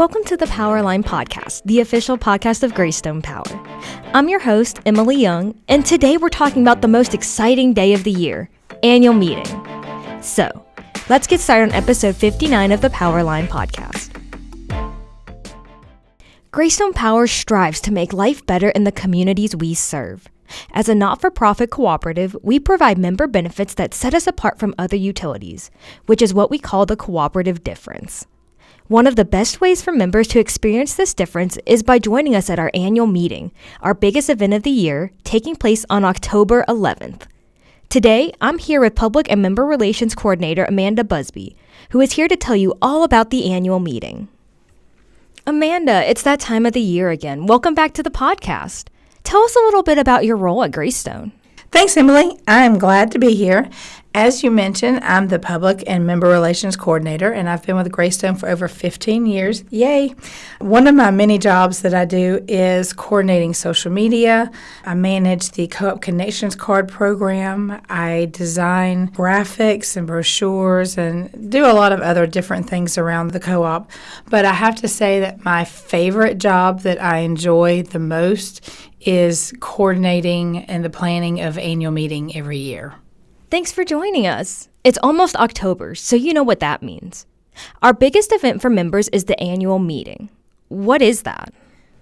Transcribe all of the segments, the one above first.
Welcome to the Powerline Podcast, the official podcast of Greystone Power. I'm your host, Emily Young, and today we're talking about the most exciting day of the year, annual meeting. So, let's get started on episode 59 of the Powerline Podcast. Greystone Power strives to make life better in the communities we serve. As a not-for-profit cooperative, we provide member benefits that set us apart from other utilities, which is what we call the cooperative difference. One of the best ways for members to experience this difference is by joining us at our annual meeting, our biggest event of the year, taking place on October 11th. Today, I'm here with Public and Member Relations Coordinator Amanda Busby, who is here to tell you all about the annual meeting. Amanda, it's that time of the year again. Welcome back to the podcast. Tell us a little bit about your role at Greystone. Thanks, Emily. I'm glad to be here. As you mentioned, I'm the Public and Member Relations Coordinator, and I've been with Greystone for over 15 years. Yay! One of my many jobs that I do is coordinating social media. I manage the Co-op Connections card program. I design graphics and brochures and do a lot of other different things around the co-op. But I have to say that my favorite job that I enjoy the most is coordinating and the planning of annual meeting every year. Thanks for joining us. It's almost October, so you know what that means. Our biggest event for members is the annual meeting. What is that?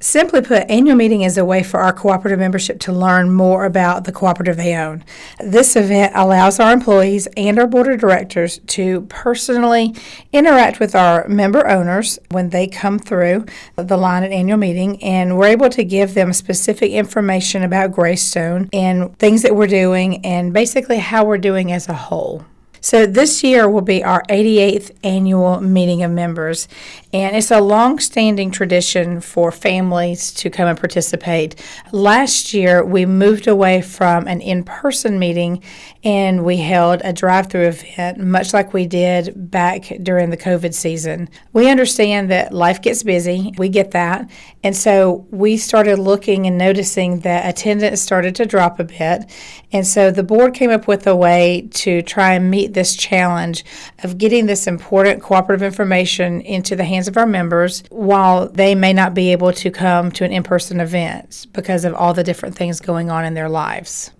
Simply put, annual meeting is a way for our cooperative membership to learn more about the cooperative they own. This event allows our employees and our board of directors to personally interact with our member owners when they come through the line at annual meeting, and we're able to give them specific information about Greystone and things that we're doing and basically how we're doing as a whole. So this year will be our 88th annual meeting of members, and it's a long-standing tradition for families to come and participate. Last year, we moved away from an in-person meeting, and we held a drive-through event, much like we did back during the COVID season. We understand that life gets busy. We get that. And so we started looking and noticing that attendance started to drop a bit. And so the board came up with a way to try and meet this challenge of getting this important cooperative information into the hands of our members while they may not be able to come to an in-person event because of all the different things going on in their lives.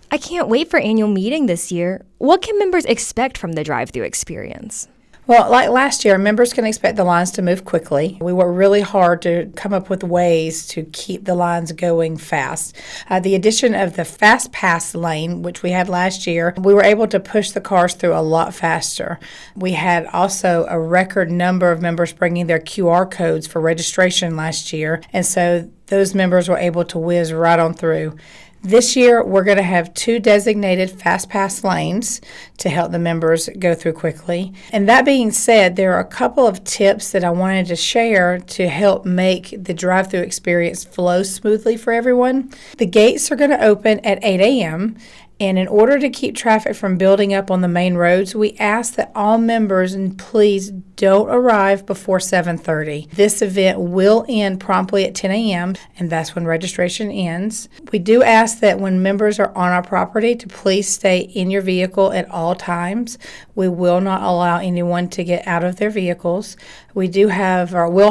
I can't wait for annual meeting this year. What can members expect from the drive-through experience? Well, like last year, members can expect the lines to move quickly. We worked really hard to come up with ways to keep the lines going fast. The addition of the Fast Pass lane, which we had last year, we were able to push the cars through a lot faster. We had also a record number of members bringing their QR codes for registration last year, and so those members were able to whiz right on through. This year, we're going to have 2 designated Fast Pass lanes to help the members go through quickly. And that being said, there are a couple of tips that I wanted to share to help make the drive-through experience flow smoothly for everyone. The gates are going to open at 8 a.m., and in order to keep traffic from building up on the main roads, we ask that all members please don't arrive before 7:30. This event will end promptly at 10 a.m., and that's when registration ends. We do ask that when members are on our property to please stay in your vehicle at all times. We will not allow anyone to get out of their vehicles. We will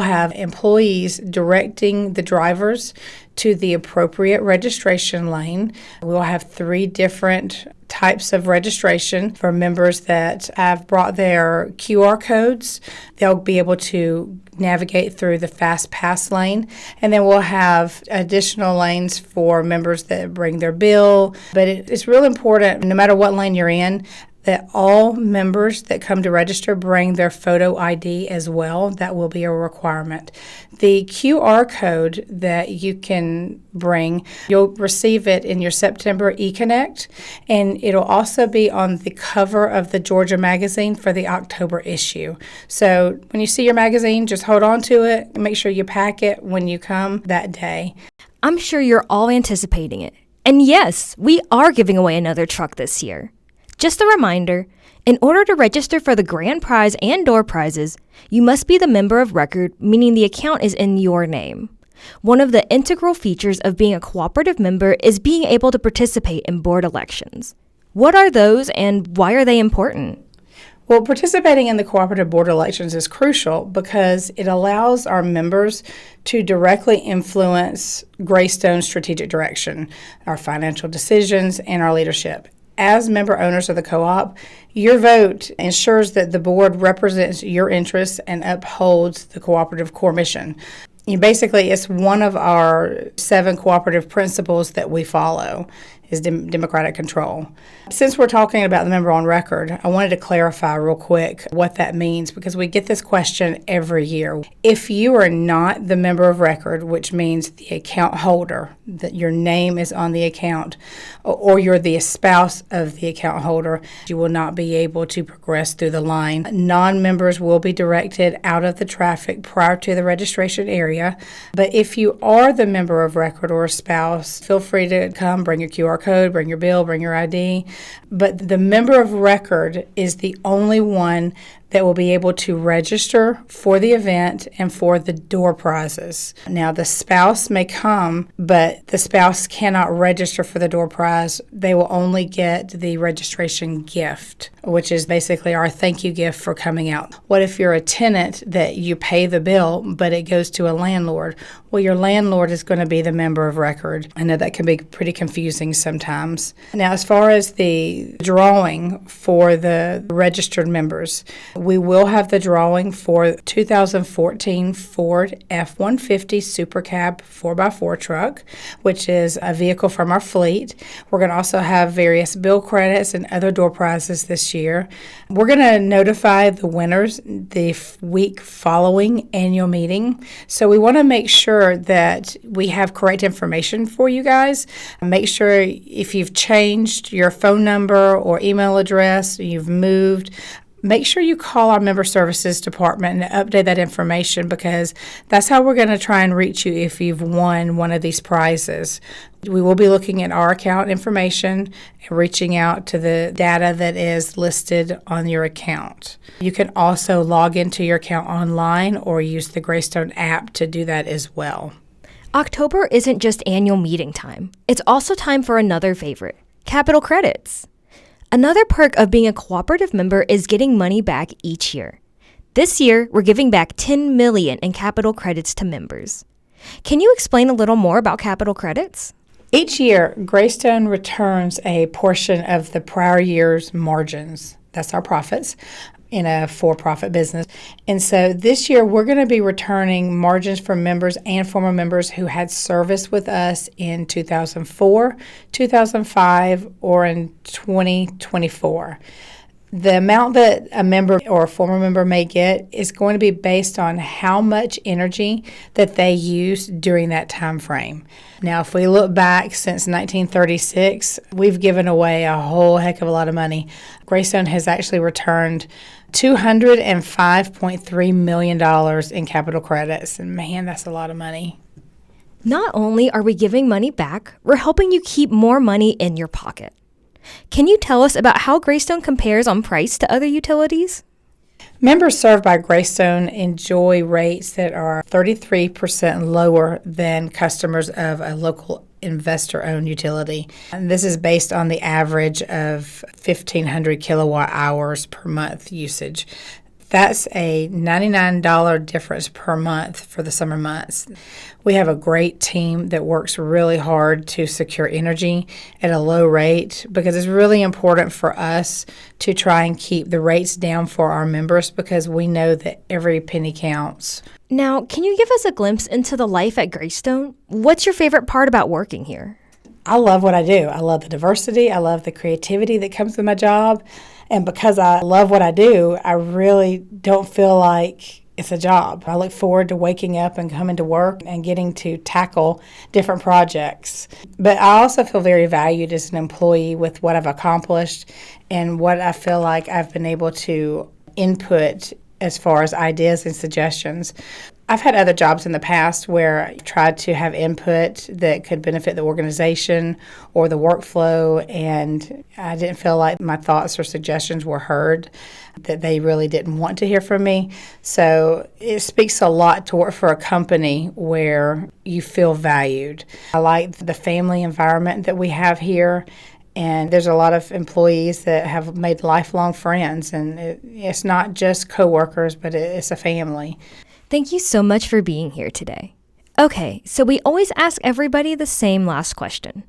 have employees directing the drivers to the appropriate registration lane. We will have 3 different types of registration for members that have brought their QR codes. They'll be able to navigate through the Fast Pass lane, and then we'll have additional lanes for members that bring their bill. But it's real important, no matter what lane you're in, that all members that come to register bring their photo ID as well. That will be a requirement. The QR code that you can bring, you'll receive it in your September eConnect, and it'll also be on the cover of the Georgia magazine for the October issue. So when you see your magazine, just hold on to it and make sure you pack it when you come that day. I'm sure you're all anticipating it. And yes, we are giving away another truck this year. Just a reminder, in order to register for the grand prize and door prizes, you must be the member of record, meaning the account is in your name. One of the integral features of being a cooperative member is being able to participate in board elections. What are those and why are they important? Well, participating in the cooperative board elections is crucial because it allows our members to directly influence Greystone's strategic direction, our financial decisions, and our leadership. As member owners of the co-op, your vote ensures that the board represents your interests and upholds the cooperative core mission. Basically, it's one of our 7 cooperative principles that we follow is democratic control. Since we're talking about the member on record, I wanted to clarify real quick what that means because we get this question every year. If you are not the member of record, which means the account holder, that your name is on the account, or you're the spouse of the account holder, you will not be able to progress through the line. Non-members will be directed out of the traffic prior to the registration area. But if you are the member of record or a spouse, feel free to come, bring your QR code, bring your bill, bring your ID. But the member of record is the only one that will be able to register for the event and for the door prizes. Now, the spouse may come, but the spouse cannot register for the door prize. They will only get the registration gift, which is basically our thank you gift for coming out. What if you're a tenant that you pay the bill, but it goes to a landlord? Well, your landlord is going to be the member of record. I know that can be pretty confusing sometimes. Now, as far as the drawing for the registered members, we will have the drawing for 2014 Ford F-150 Super Cab 4x4 truck, which is a vehicle from our fleet. We're going to also have various bill credits and other door prizes this year. We're going to notify the winners the week following annual meeting. So we want to make sure that we have correct information for you guys. Make sure if you've changed your phone number or email address, you've moved, make sure you call our member services department and update that information because that's how we're going to try and reach you if you've won one of these prizes. We will be looking at our account information and reaching out to the data that is listed on your account. You can also log into your account online or use the Greystone app to do that as well. October isn't just annual meeting time. It's also time for another favorite, capital credits. Another perk of being a cooperative member is getting money back each year. This year, we're giving back $10 million in capital credits to members. Can you explain a little more about capital credits? Each year, Greystone returns a portion of the prior year's margins. That's our profits in a for-profit business. And so this year, we're going to be returning margins from members and former members who had service with us in 2004, 2005, or in 2024. The amount that a member or a former member may get is going to be based on how much energy that they used during that time frame. Now, if we look back since 1936, we've given away a whole heck of a lot of money. Greystone has actually returned $205.3 million in capital credits, and man, that's a lot of money. Not only are we giving money back, we're helping you keep more money in your pocket. Can you tell us about how Greystone compares on price to other utilities? Members served by Greystone enjoy rates that are 33% lower than customers of a local investor-owned utility. And this is based on the average of 1,500 kilowatt hours per month usage. That's a $99 difference per month for the summer months. We have a great team that works really hard to secure energy at a low rate because it's really important for us to try and keep the rates down for our members because we know that every penny counts. Now, can you give us a glimpse into the life at Greystone? What's your favorite part about working here? I love what I do. I love the diversity. I love the creativity that comes with my job. And because I love what I do, I really don't feel like it's a job. I look forward to waking up and coming to work and getting to tackle different projects. But I also feel very valued as an employee with what I've accomplished and what I feel like I've been able to input as far as ideas and suggestions. I've had other jobs in the past where I tried to have input that could benefit the organization or the workflow, and I didn't feel like my thoughts or suggestions were heard, that they really didn't want to hear from me. So it speaks a lot to work for a company where you feel valued. I like the family environment that we have here. And there's a lot of employees that have made lifelong friends, and it's not just coworkers, but it's a family. Thank you so much for being here today. Okay, so we always ask everybody the same last question.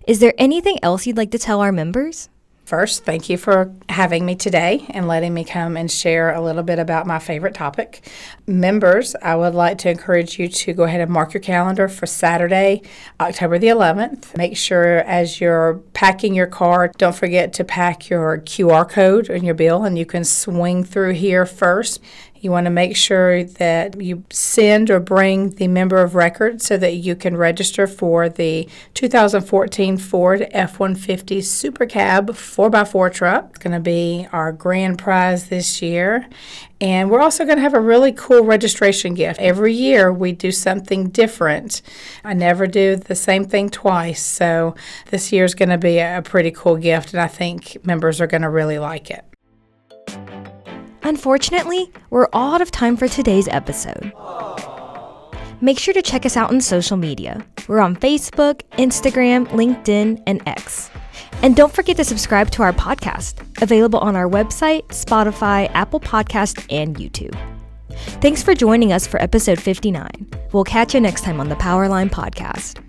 Is there anything else you'd like to tell our members? First, thank you for having me today and letting me come and share a little bit about my favorite topic. Members, I would like to encourage you to go ahead and mark your calendar for Saturday, October the 11th. Make sure as you're packing your car, don't forget to pack your QR code in your bill, and you can swing through here first. You want to make sure that you send or bring the member of record so that you can register for the 2014 Ford F-150 Super Cab 4x4 truck. It's going to be our grand prize this year. And we're also going to have a really cool registration gift. Every year we do something different. I never do the same thing twice. So this year's going to be a pretty cool gift, and I think members are going to really like it. Unfortunately, we're all out of time for today's episode. Make sure to check us out on social media. We're on Facebook, Instagram, LinkedIn, and X. And don't forget to subscribe to our podcast, available on our website, Spotify, Apple Podcast, and YouTube. Thanks for joining us for episode 59. We'll catch you next time on the Powerline Podcast.